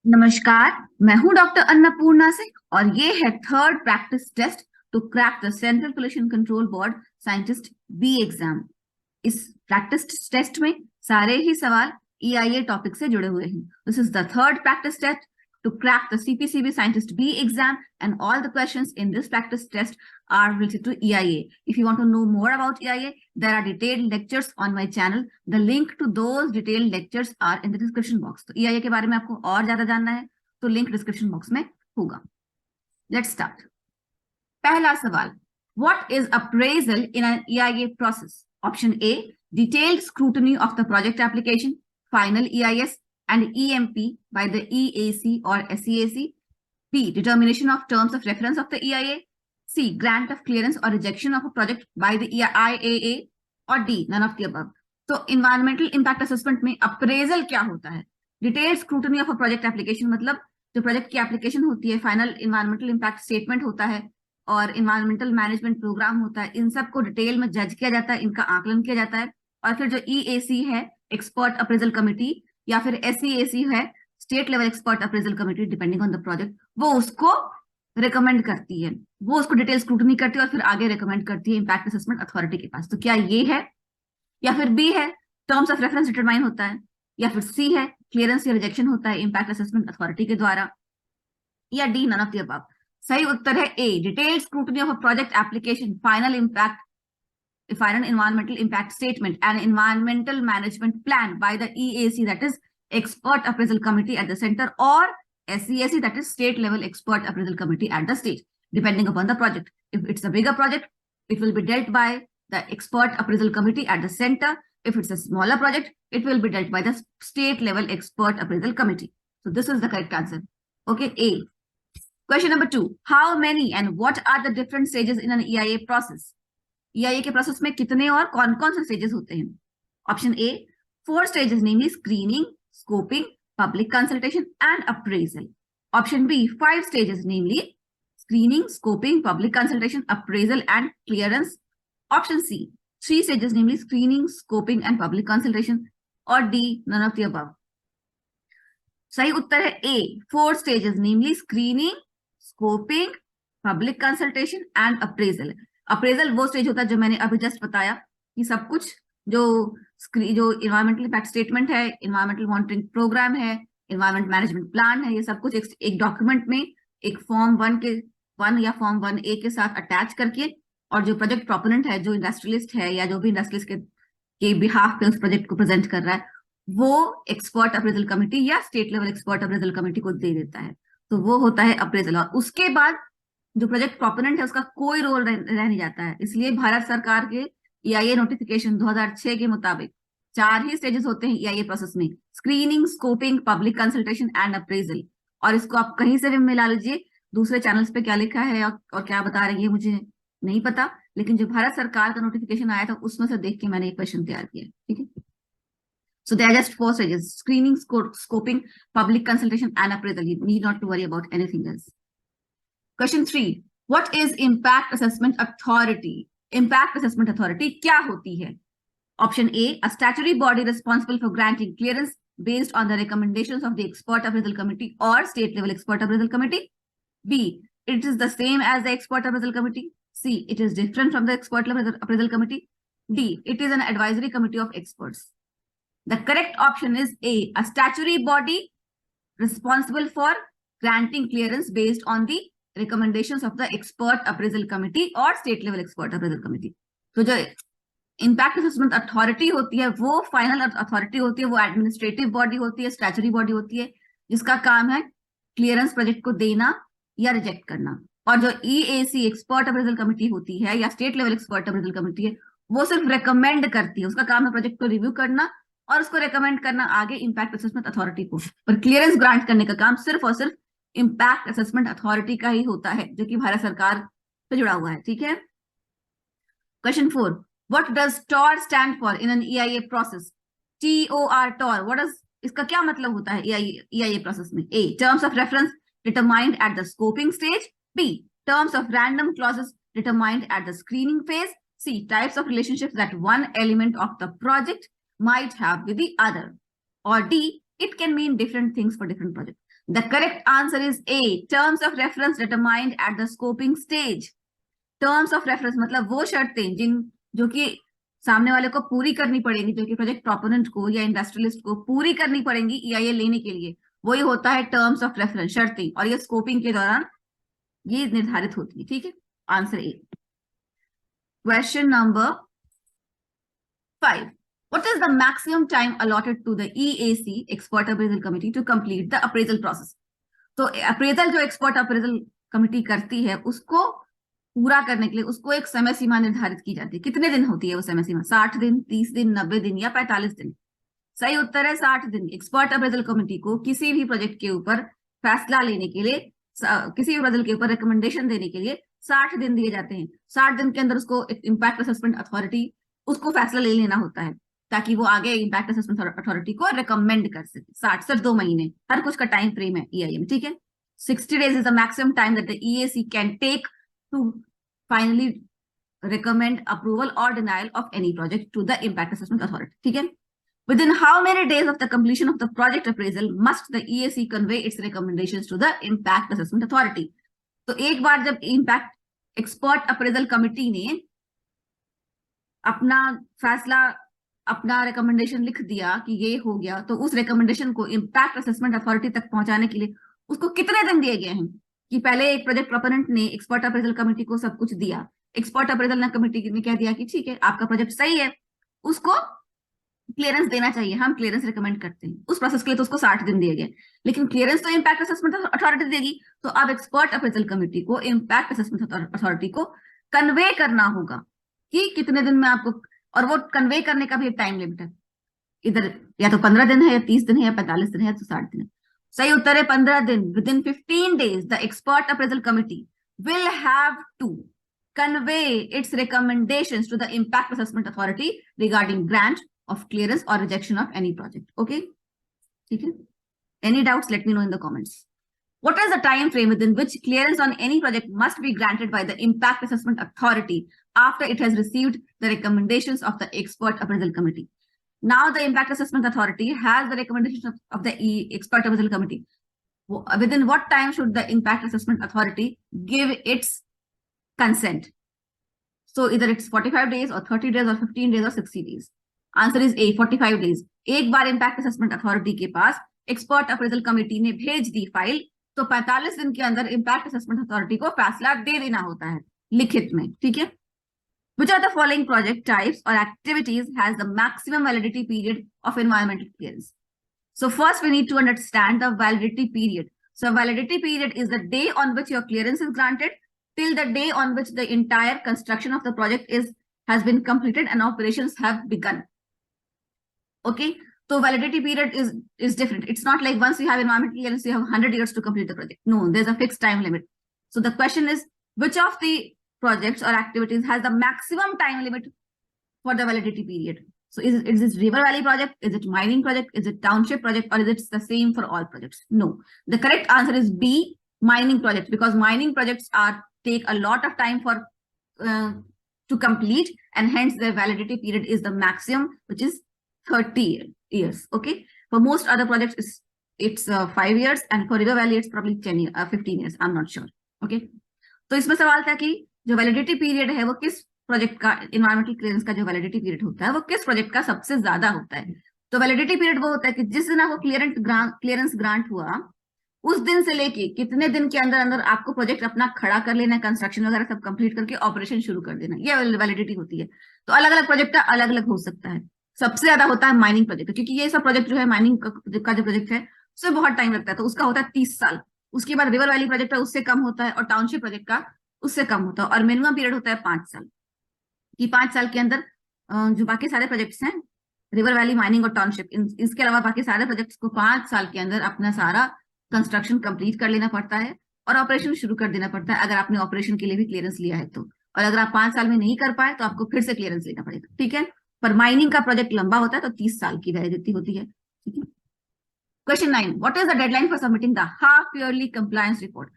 नमस्कार। मैं हूं डॉक्टर अन्नपूर्णा सिंह और ये है third practice test to crack the central pollution control board scientist B exam. इस प्रैक्टिस टेस्ट में सारे ही सवाल EIA टॉपिक से जुड़े हुए हैं। This is the third practice test to crack the CPCB Scientist B exam, and all the questions in this practice test are related to EIA. If you want to know more about EIA, there are detailed lectures on my channel. The link to those detailed lectures are in the description box. तो EIA के बारे में आपको और ज्यादा जानना है तो लिंक डिस्क्रिप्शन बॉक्स में होगा। Let's start. पहला सवाल, what is appraisal in an EIA process? Option A, detailed scrutiny of the project application, final EIS and EMP by the EAC or SEAC. B, determination of terms of reference of the EIA. C, grant of clearance or rejection of a project by the IAA. और D, none of the above. तो environmental impact assessment में appraisal क्या होता है? Detailed scrutiny of a project application मतलब जो project की application होती है, फाइनल इन्वायरमेंटल इम्पैक्ट स्टेटमेंट होता है और इन्वायरमेंटल मैनेजमेंट प्रोग्राम होता है। इन सब को डिटेल में जज किया जाता है, इनका आकलन किया जाता है। और फिर जो EAC है, एक्सपर्ट अप्रेजल कमिटी, या फिर SEAC है, state level expert appraisal committee, depending on the project, वो उसको रिकमेंड करती है, वो उसको डिटेल स्क्रूटनी करती है और फिर आगे रिकमेंड करती है इम्पैक्ट असेसमेंट अथॉरिटी के पास। तो क्या ये है, या फिर B है, टर्म्स ऑफ रेफरेंस डिटरमाइन होता है, या फिर C है, क्लियरेंस या रिजेक्शन होता है इम्पैक्ट असेसमेंट अथॉरिटी के द्वारा, या D, none of the above. सही उत्तर है A, detailed scrutiny of a project application, final environmental impact statement and environmental management plan by the EAC, that is expert appraisal committee at the center, or SEAC, that is state level expert appraisal committee at the state, depending upon the project. If it's a bigger project, it will be dealt by the expert appraisal committee at the center. If it's a smaller project, it will be dealt by the state level expert appraisal committee. So this is the correct answer. Okay, A. Question number 2. How many and what are the different stages in an EIA process? EIA के process में कितने और कौन कौन से stages होते हैं? Option A, 4 stages, namely screening, scoping, public consultation and appraisal. Option B, 5 stages, namely screening, scoping, public consultation, appraisal and clearance. Option C, 3 stages, namely screening, scoping and public consultation. और D, none of the above. सही उत्तर है A, 4 stages, namely screening, scoping, public consultation and appraisal. Appraisal वो stage होता है जो मैंने अभी जस्ट बताया कि सब कुछ जो इन्वायरमेंटल इम्पैक्ट स्टेटमेंट है, इन्वायरमेंटल मॉनिटरिंग प्रोग्राम है, इन्वायरमेंट मैनेजमेंट प्लान है, ये सब कुछ एक डॉक्यूमेंट में एक फॉर्म 1 या फॉर्म 1A के साथ अटैच करके, और जो प्रोजेक्ट प्रोपोनेंट है, जो इंडस्ट्रियलिस्ट है या जो भी इंडस्ट्रियलिस्ट के बिहाफ पे उस प्रोजेक्ट को प्रेजेंट कर रहा है, वो एक्सपर्ट अप्रेजल कमिटी या state level expert appraisal committee को दे देता है। तो वो होता है अप्रेजल। और उसके बाद जो प्रोजेक्ट प्रोपोनेंट है उसका कोई रोल रह नहीं जाता है। इसलिए भारत सरकार के EIA नोटिफिकेशन 2006 के मुताबिक 4 ही स्टेजेस होते हैं EIA प्रोसेस में: screening, scoping, public consultation and appraisal. और इसको आप कहीं से भी मिला लीजिए, दूसरे चैनल्स पे क्या लिखा है और क्या बता रही है मुझे नहीं पता, लेकिन जो भारत सरकार का नोटिफिकेशन आया था उसमें से देख के मैंने एक क्वेश्चन तैयार किया। ठीक है, so they are just 4 stages: screening, scoping, public consultation and appraisal. You need not to worry about anything else. Question 3. What is Impact Assessment Authority? Impact Assessment Authority क्या होती है? Option A, a statutory body responsible for granting clearance based on the recommendations of the expert appraisal committee or state level expert appraisal committee. B, it is the same as the expert appraisal committee. C, it is different from the expert level appraisal committee. D, it is an advisory committee of experts. The correct option is A, a statutory body responsible for granting clearance based on the recommendations of the expert appraisal committee or state level expert appraisal committee. तो जो impact assessment authority होती है वो final authority होती है, वो administrative body होती है, स्टैच्यूटरी बॉडी होती है, जिसका काम है क्लियरेंस प्रोजेक्ट को देना या रिजेक्ट करना। और जो EAC एक्सपर्ट अप्रेजल कमिटी होती है या state level expert appraisal committee है, वो सिर्फ रिकमेंड करती है, उसका काम है प्रोजेक्ट को रिव्यू करना और उसको रिकमेंड करना आगे इम्पैक्ट असेसमेंट अथॉरिटी को। पर क्लियरेंस ग्रांट करने का काम सिर्फ और सिर्फ इम्पैक्ट असेसमेंट अथॉरिटी का ही होता है, जो कि भारत सरकार से जुड़ा हुआ है। ठीक है, question 4. What does TOR stand for in an EIA process? TOR, TOR, what does, इसका क्या मतलब होता है EIA प्रोसेस में? A, terms of reference determined at the scoping stage. B, terms of random clauses determined at the screening phase. C, types of relationships that one element of the project might have with the other. Or D, it can mean different things for different projects. The correct answer is A. Terms of reference determined at the scoping stage. Terms of reference मतलब वो शर्तें जो कि सामने वाले को पूरी करनी पड़ेंगी, जो कि प्रोजेक्ट प्रोपोनेंट को या इंडस्ट्रियलिस्ट को पूरी करनी पड़ेंगी EIA लेने के लिए, वही होता है टर्म्स ऑफ रेफरेंस, शर्तें, और ये स्कोपिंग के दौरान ये निर्धारित होती है। ठीक है, answer A. Question number 5. What is the maximum time allotted to the EAC, Expert Appraisal Committee, to complete the appraisal process? तो अप्रेजल जो एक्सपर्ट अप्रेजल कमिटी करती है उसको पूरा करने के लिए उसको एक समय सीमा निर्धारित की जाती है। कितने दिन होती है वो समय सीमा? 60 दिन, 30 दिन, 90 दिन या 45 दिन? सही उत्तर है 60 दिन। एक्सपर्ट अप्रेजल कमिटी को किसी भी प्रोजेक्ट के ऊपर फैसला लेने के लिए, किसी भी प्रोजेक्ट के ऊपर रिकमेंडेशन देने के लिए 60 दिन दिए जाते हैं। 60 दिन के अंदर उसको इम्पैक्ट असेसमेंट अथॉरिटी उसको फैसला ले लेना होता है ताकि वो आगे इम्पैक्ट असेसमेंट अथॉरिटी को रिकमेंड कर सके। 60 से 2 महीने हर कुछ का टाइम फ्रेम है EIA में। ठीक है, 60 days is the maximum time that the EAC can take to finally recommend approval or denial of any project to the impact assessment authority. ठीक है, within how many days of the completion of the project appraisal must the EAC convey its recommendations to the impact assessment authority? तो एक बार जब impact expert appraisal committee ने अपना फैसला, अपना recommendation लिख दिया कि ये हो गया, तो उस रिकमेंडेशन को इम्पैक्ट असेसमेंट अथॉरिटी तक पहुंचाने के लिए उसको कितने दिन दिए गए हैं? कि पहले एक प्रोजेक्ट प्रोपोनेंट ने एक्सपर्ट अप्रेजल कमेटी को सब कुछ दिया, एक्सपर्ट अप्रेजल कमेटी ने कह दिया कि ठीक है आपका प्रोजेक्ट सही है, उसको क्लियरेंस देना चाहिए, हम क्लियरेंस रिकमेंड करते हैं। उस प्रोसेस के लिए तो उसको 60 दिन दिए गए, लेकिन क्लियरेंस तो इम्पैक्ट असेसमेंट अथॉरिटी देगी। तो अब एक्सपर्ट अप्रेजल कमेटी को इम्पैक्ट असेसमेंट अथॉरिटी को कन्वे करना होगा कि कितने दिन में आपको, और वो कन्वे करने का भी एक टाइम लिमिट है, इधर या तो 15 दिन है या 30 दिन है या 45 दिन है या तो 60 दिन है। सही उत्तर है 15 दिन। Within 15 days, the expert appraisal committee will have to convey its recommendations to the impact assessment authority regarding grant of clearance or rejection of any project. Okay? Okay? Any doubts? Let me know in the comments. What is the time frame within which clearance on any project must be granted by the impact assessment authority after it has received the recommendations of the expert appraisal committee? Now the impact assessment authority has the recommendation of the expert appraisal committee. Within what time should the impact assessment authority give its consent? So either it's 45 days or 30 days or 15 days or 60 days. Answer is A, 45 days. एक बार impact assessment authority के पास expert appraisal committee ने भेज दी file, तो 45 दिन के अंदर impact assessment authority को फैसला दे देना होता है लिखित में। ठीक है, which of the following project types or activities has the maximum validity period of environmental clearance? So first we need to understand the validity period. So validity period is the day on which your clearance is granted till the day on which the entire construction of the project has been completed and operations have begun. Okay, so validity period is different. It's not like once you have environmental clearance you have 100 years to complete the project. No, there's a fixed time limit. So the question is, which of the projects or activities has the maximum time limit for the validity period? So is this River Valley project? Is it mining project? Is it township project? Or is it the same for all projects? No. The correct answer is B, mining projects, because mining projects take a lot of time for to complete, and hence the validity period is the maximum, which is 30 years. Okay. For most other projects, it's 5 years, and for River Valley, it's probably 15 years. I'm not sure. Okay. तो इसमें सवाल था कि जो validity period है वो किस project का, इन्वायरमेंटल क्लियरेंस का जो वैलिडिटी पीरियड होता है वो किस प्रोजेक्ट का सबसे ज्यादा होता है? तो वैलिडिटी पीरियड वो होता है कि जिस दिन आपको क्लियरेंस ग्रांट हुआ उस दिन से लेके कितने दिन के अंदर अंदर आपको प्रोजेक्ट अपना खड़ा कर लेना, कंस्ट्रक्शन वगैरह सब कंप्लीट करके ऑपरेशन शुरू कर देना, ये वैलिडिटी होती है। तो अलग अलग प्रोजेक्ट का अलग अलग हो सकता है। सबसे ज्यादा होता है माइनिंग प्रोजेक्ट, क्योंकि ये सब प्रोजेक्ट जो है माइनिंग का जो प्रोजेक्ट है उसमें बहुत टाइम लगता है, तो उसका होता है 30 साल। उसके बाद रिवर वैली प्रोजेक्ट है उससे कम होता है, और टाउनशिप प्रोजेक्ट का उससे कम होता है, और मिनिमम पीरियड होता है 5 साल। कि 5 साल के अंदर जो बाकी सारे प्रोजेक्ट्स हैं, रिवर वैली, माइनिंग और टाउनशिप, इसके अलावा बाकी सारे प्रोजेक्ट्स को 5 साल के अंदर अपना सारा कंस्ट्रक्शन कंप्लीट कर लेना पड़ता है और ऑपरेशन शुरू कर देना पड़ता है, अगर आपने ऑपरेशन के लिए भी क्लियरेंस लिया है तो। और अगर आप 5 साल में नहीं कर पाए तो आपको फिर से क्लियरेंस लेना पड़ेगा। ठीक है, पर माइनिंग का प्रोजेक्ट लंबा होता है तो 30 साल की वैलिडिटी होती है। ठीक है। Question 9, what is the deadline for submitting the half yearly compliance report?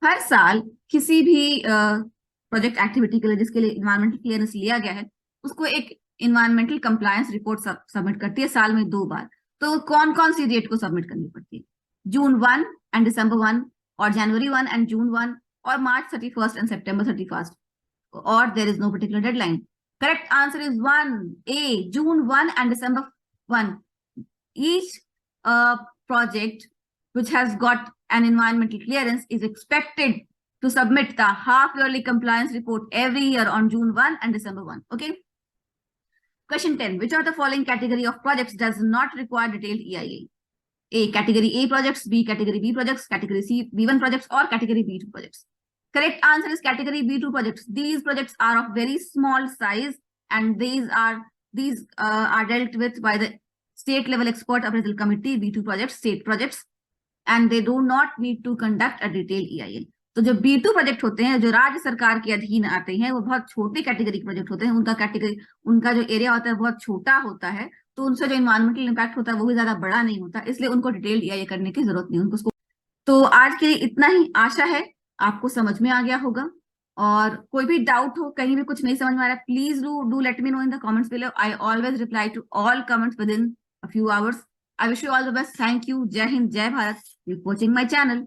हर साल किसी भी प्रोजेक्ट एक्टिविटी के लिए जिसके लिए इन्वायरमेंटल क्लियरेंस लिया गया है उसको एक इन्वायरमेंटल कंप्लायंस रिपोर्ट सबमिट करती है साल में 2 बार। तो कौन कौन सी डेट को सबमिट करनी पड़ती है? June 1 and December 1, or January 1 and June 1, or March 31st and September 31st, or there is no particular deadline? Correct answer is 1, A, June 1 and December 1. Each project which has got an environmental clearance is expected to submit the half-yearly compliance report every year on June 1 and December 1. Okay. Question 10. Which of the following category of projects does not require detailed EIA? A, category A projects, B, category B projects, category C, B1 projects, or category B2 projects? Correct answer is category B2 projects. These projects are of very small size, and these are dealt with by the state level expert appraisal committee, B2 projects, state projects, and they do not need to conduct a detailed EIA. तो जो B2 project होते हैं, जो राज्य सरकार के अधीन आते हैं, वो बहुत छोटी कैटेगरी के प्रोजेक्ट होते हैं. उनका जो एरिया होता है बहुत छोटा होता है, तो उनसे जो इन्वायरमेंटल इम्पैक्ट होता है वो भी ज्यादा बड़ा नहीं होता, इसलिए उनको डिटेल्ड EIA करने की जरूरत नहीं उनको. तो आज के लिए इतना ही. आशा है आपको समझ में आ गया होगा, और कोई भी डाउट हो, कहीं भी कुछ नहीं समझ में आ रहा है, please do let me know in the comments below. I always reply to all comments within a few hours. I wish you all the best. Thank you. Jai Hind, Jai Bharat. Keep watching my channel.